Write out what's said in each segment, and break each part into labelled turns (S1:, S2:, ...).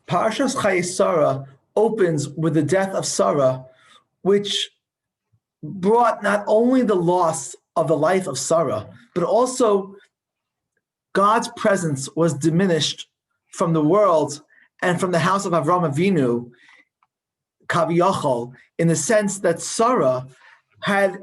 S1: Parshas Chaye Sara opens with the death of Sara, which brought not only the loss of the life of Sara, but also God's presence was diminished from the world and from the house of Avraham Avinu, Kaviyachol, in the sense that Sara had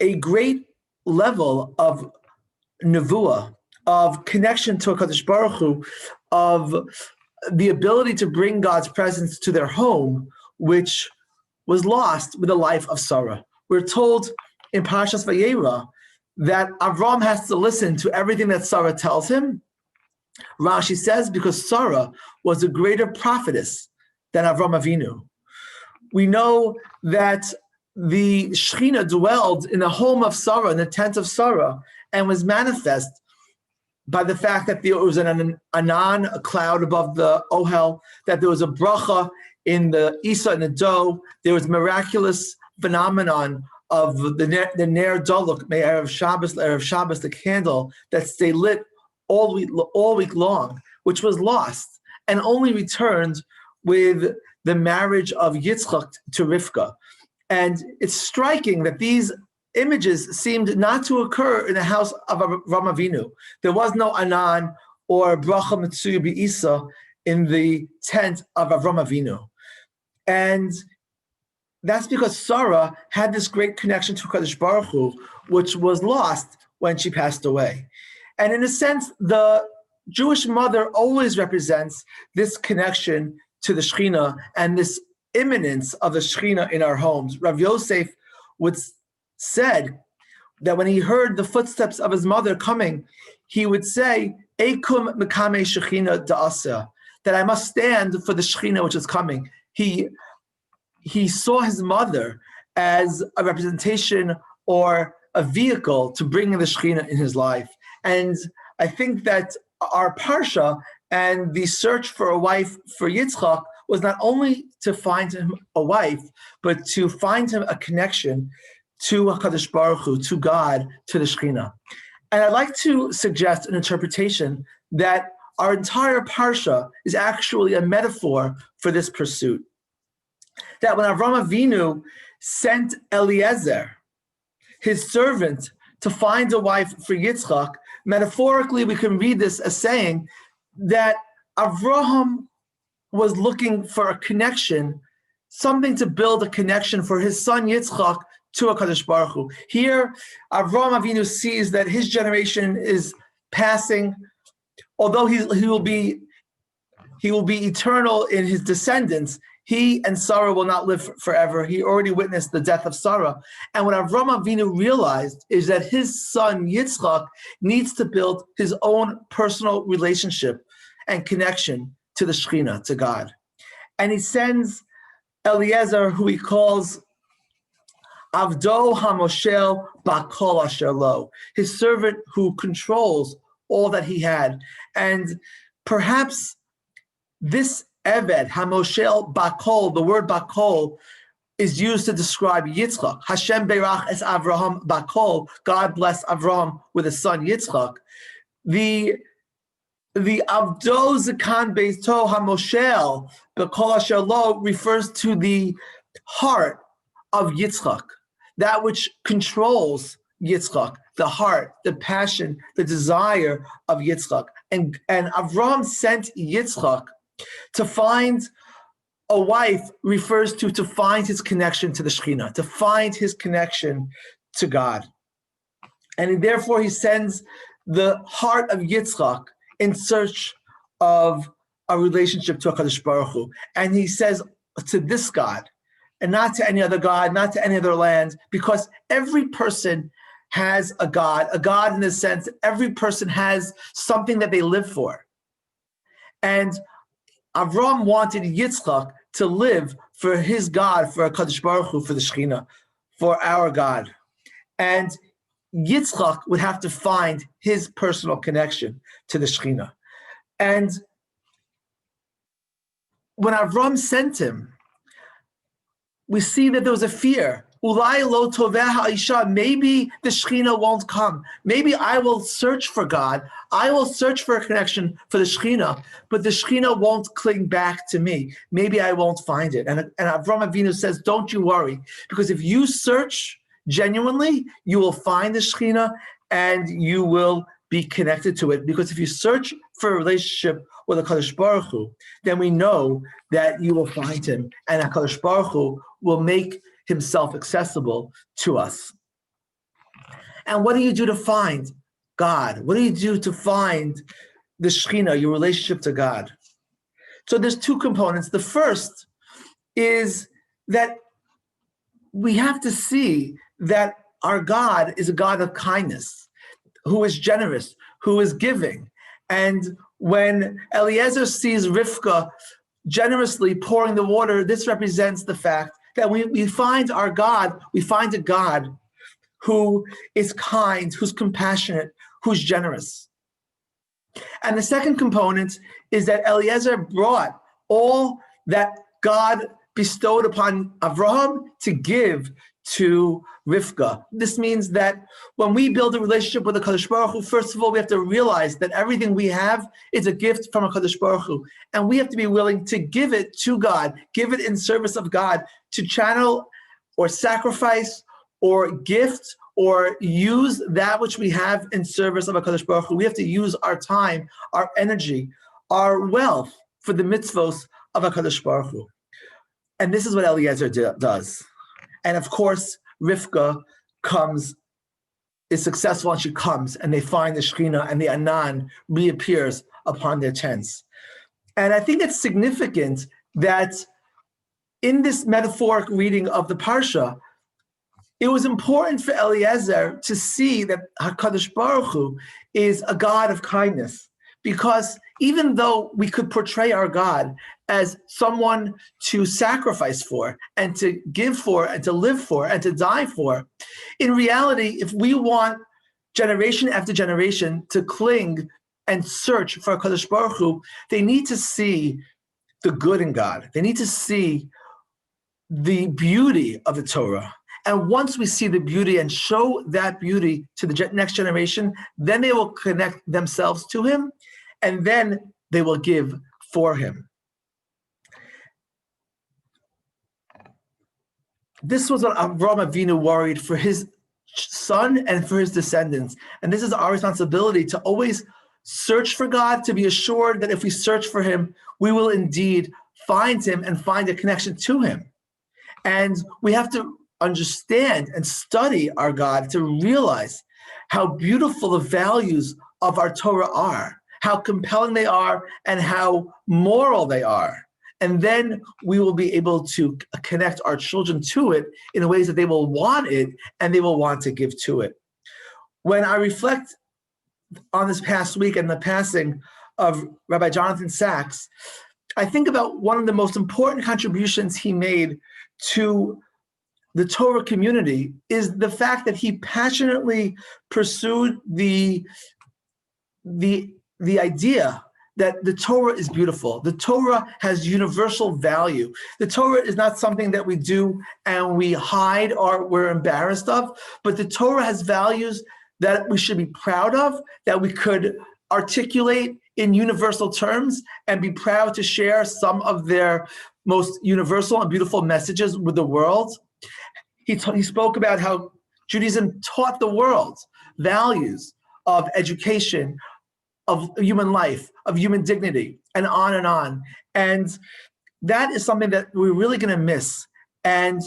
S1: a great level of nevuah, of connection to HaKadosh Baruch Hu, of the ability to bring God's presence to their home, which was lost with the life of Sara. We're told in Parshas Vayera that Avram has to listen to everything that Sara tells him. Rashi says because Sara was a greater prophetess than Avram Avinu. We know that the Shekhinah dwelled in the home of Sara, in the tent of Sara, and was manifest by the fact that there was an anan, a cloud above the ohel, that there was a bracha in the isa and the dough. There was miraculous phenomenon of the ner doluk, erev Shabbos, the candle that stayed lit all week long, which was lost and only returned with the marriage of Yitzchak to Rivka. And it's striking that these images seemed not to occur in the house of Avraham Avinu. There was no anan or bracha mitzuya b'isa in the tent of Avraham Avinu. And that's because Sarah had this great connection to Kadosh Baruch Hu, which was lost when she passed away. And in a sense, the Jewish mother always represents this connection to the Shekhinah and this imminence of the Shekhinah in our homes. Rav Yosef said that when he heard the footsteps of his mother coming, he would say, Eikum mekame Shekhinah da'asa, that I must stand for the Shekhinah which is coming. He saw his mother as a representation or a vehicle to bring the Shekhinah in his life. And I think that our Parsha and the search for a wife for Yitzchak was not only to find him a wife, but to find him a connection to HaKadosh Baruch Hu, to God, to the Shekhinah. And I'd like to suggest an interpretation that our entire Parsha is actually a metaphor for this pursuit. That when Avraham Avinu sent Eliezer, his servant, to find a wife for Yitzchak, metaphorically we can read this as saying that Avraham was looking for a connection, something to build a connection for his son Yitzchak to HaKadosh Baruch Hu. Here, Avraham Avinu sees that his generation is passing, although he will be eternal in his descendants. He and Sarah will not live forever. He already witnessed the death of Sarah. And what Avraham Avinu realized is that his son Yitzchak needs to build his own personal relationship and connection to the Shekhinah, to God. And he sends Eliezer, who he calls Avdo HaMoshel Bakol Asher Lo, his servant who controls all that he had. And perhaps this Eved, HaMoshel Bakol, the word Bakol, is used to describe Yitzchak. Hashem Berach es Avraham Bakol, God bless Avraham with his son Yitzchak. The Avdo Zakan Beito HaMoshel Bakol Asher Lo refers to the heart of Yitzchak, that which controls Yitzchak, the heart, the passion, the desire of Yitzchak. And Avraham sent Yitzchak to find a wife refers to find his connection to the Shekhinah, to find his connection to God. And therefore he sends the heart of Yitzchak in search of a relationship to HaKadosh Baruch Hu. And he says to this God, and not to any other God, not to any other land, because every person has a God in the sense that every person has something that they live for. And Avram wanted Yitzchak to live for his God, for HaKadosh Baruch Hu, for the Shekhinah, for our God. And Yitzchak would have to find his personal connection to the Shekhinah. And when Avram sent him, we see that there was a fear Ulai lo toveh ha'isha, maybe the Shekhinah won't come. Maybe I will search for God. I will search for a connection for the Shekhinah, but the Shekhinah won't cling back to me. Maybe I won't find it. And Avraham Avinu says, don't you worry, because if you search genuinely, you will find the Shekhinah and you will be connected to it. Because if you search for a relationship with HaKadosh Baruch Hu, then we know that you will find him, and HaKadosh Baruch Hu will make himself accessible to us. And what do you do to find God? What do you do to find the Shekhinah, your relationship to God? So there's two components. The first is that we have to see that our God is a God of kindness, who is generous, who is giving. And when Eliezer sees Rivka generously pouring the water, this represents the fact that we find our God, we find a God who is kind, who's compassionate, who's generous. And the second component is that Eliezer brought all that God bestowed upon Avraham to give to Rivka. This means that when we build a relationship with the HaKadosh Baruch Hu, first of all, we have to realize that everything we have is a gift from HaKadosh Baruch Hu, and we have to be willing to give it to God, give it in service of God, to channel or sacrifice or gift or use that which we have in service of HaKadosh Baruch Hu. We have to use our time, our energy, our wealth for the mitzvos of HaKadosh Baruch Hu. And this is what Eliezer does. And of course, Rivka is successful, and she comes, and they find the Shekhinah, and the Anan reappears upon their tents. And I think it's significant that in this metaphoric reading of the Parsha, it was important for Eliezer to see that HaKadosh Baruch Hu is a God of kindness, because even though we could portray our God as someone to sacrifice for and to give for and to live for and to die for, in reality, if we want generation after generation to cling and search for HaKadosh Baruch Hu, they need to see the good in God. They need to see the beauty of the Torah. And once we see the beauty and show that beauty to the next generation, then they will connect themselves to him, and then they will give for him. This was what Avraham Avinu worried for his son and for his descendants. And this is our responsibility, to always search for God, to be assured that if we search for him, we will indeed find him and find a connection to him. And we have to understand and study our God to realize how beautiful the values of our Torah are, how compelling they are, and how moral they are. And then we will be able to connect our children to it in ways that they will want it and they will want to give to it. When I reflect on this past week and the passing of Rabbi Jonathan Sachs, I think about one of the most important contributions he made to the Torah community is the fact that he passionately pursued the idea that the Torah is beautiful. The Torah has universal value. The Torah is not something that we do and we hide or we're embarrassed of, but the Torah has values that we should be proud of, that we could articulate in universal terms and be proud to share some of their most universal and beautiful messages with the world. He spoke about how Judaism taught the world values of education, of human life, of human dignity, and on and on. And that is something that we're really going to miss. And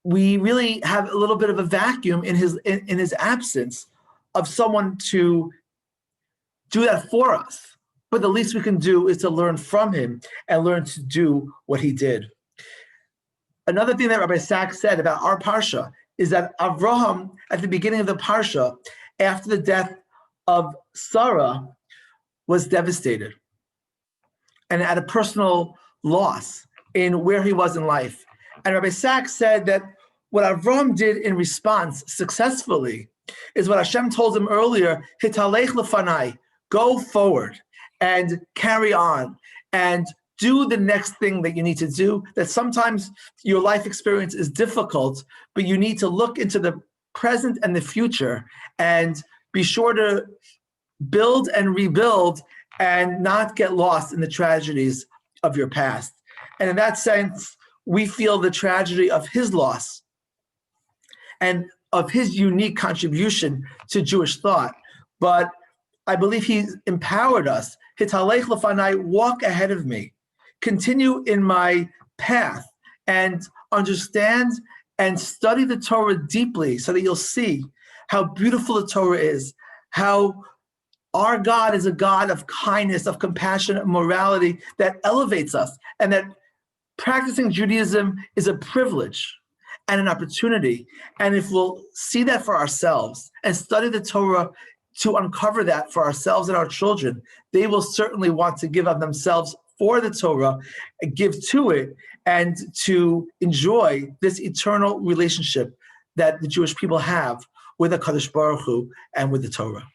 S1: we really have a little bit of a vacuum in his absence of someone to do that for us. But the least we can do is to learn from him and learn to do what he did. Another thing that Rabbi Sachs said about our Parsha is that Avraham, at the beginning of the Parsha, after the death of Sara, was devastated and had a personal loss in where he was in life. And Rabbi Sachs said that what Avraham did in response successfully is what Hashem told him earlier, Hitalech lefanai, go forward and carry on and do the next thing that you need to do, that sometimes your life experience is difficult, but you need to look into the present and the future and be sure to build and rebuild and not get lost in the tragedies of your past. And in that sense, we feel the tragedy of his loss and of his unique contribution to Jewish thought. But I believe he's empowered us. Hitalech lefanai, walk ahead of me, continue in my path, and understand and study the Torah deeply so that you'll see how beautiful the Torah is, how our God is a God of kindness, of compassion, of morality that elevates us, and that practicing Judaism is a privilege and an opportunity. And if we'll see that for ourselves and study the Torah to uncover that for ourselves and our children, they will certainly want to give of themselves for the Torah, and give to it, and to enjoy this eternal relationship that the Jewish people have with HaKadosh Baruch Hu and with the Torah.